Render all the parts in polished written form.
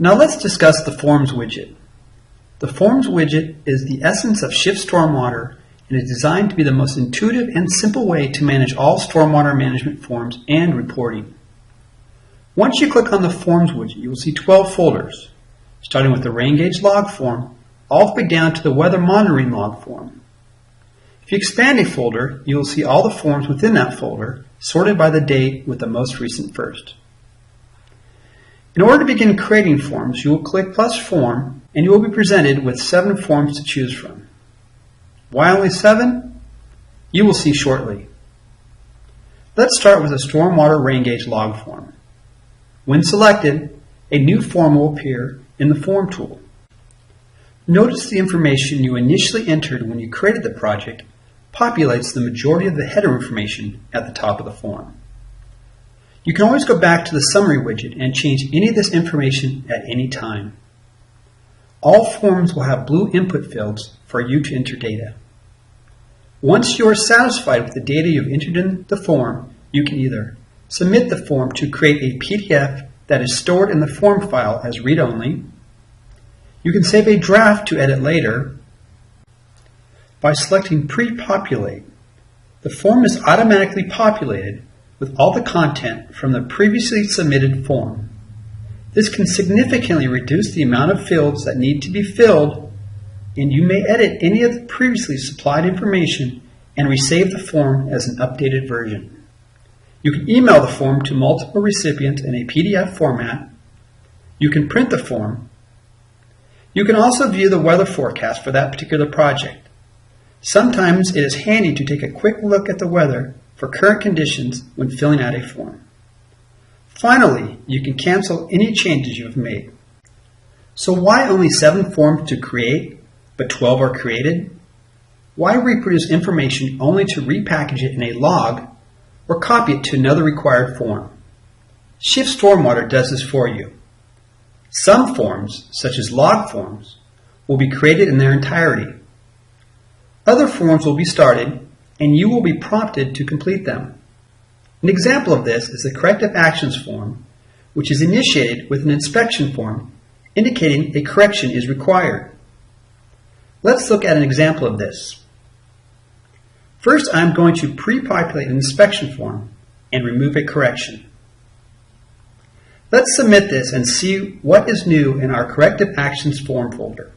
Now let's discuss the Forms widget. The Forms widget is the essence of SWPPP and is designed to be the most intuitive and simple way to manage all stormwater management forms and reporting. Once you click on the Forms widget, you will see 12 folders, starting with the rain gauge log form all the way down to the weather monitoring log form. If you expand a folder, you will see all the forms within that folder sorted by the date with the most recent first. In order to begin creating forms, you will click plus form and you will be presented with 7 forms to choose from. Why only 7? You will see shortly. Let's start with a stormwater rain gauge log form. When selected, a new form will appear in the Form tool. Notice the information you initially entered when you created the project populates the majority of the header information at the top of the form. You can always go back to the Summary widget and change any of this information at any time. All forms will have blue input fields for you to enter data. Once you are satisfied with the data you've entered in the form, you can either submit the form to create a PDF that is stored in the form file as read-only. You can save a draft to edit later. By selecting Pre-populate, the form is automatically populated with all the content from the previously submitted form. This can significantly reduce the amount of fields that need to be filled, and you may edit any of the previously supplied information and resave the form as an updated version. You can email the form to multiple recipients in a PDF format. You can print the form. You can also view the weather forecast for that particular project. Sometimes it is handy to take a quick look at the weather for current conditions when filling out a form. Finally, you can cancel any changes you have made. So why only 7 forms to create, but 12 are created? Why reproduce information only to repackage it in a log or copy it to another required form? ShiftSTORMWATER does this for you. Some forms, such as log forms, will be created in their entirety. Other forms will be started, and you will be prompted to complete them. An example of this is the Corrective Actions form, which is initiated with an inspection form indicating a correction is required. Let's look at an example of this. First, I'm going to pre-populate an inspection form and remove a correction. Let's submit this and see what is new in our Corrective Actions form folder.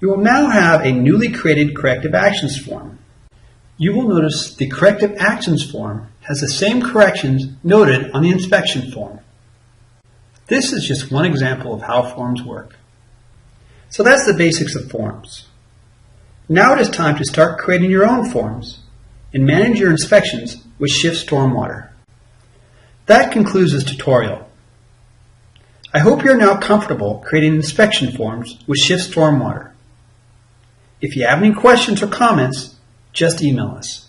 You will now have a newly created Corrective Actions form. You will notice the Corrective Actions form has the same corrections noted on the inspection form. This is just one example of how forms work. So that's the basics of forms. Now it is time to start creating your own forms and manage your inspections with ShiftSTORMWATER. That concludes this tutorial. I hope you are now comfortable creating inspection forms with ShiftSTORMWATER. If you have any questions or comments, just email us.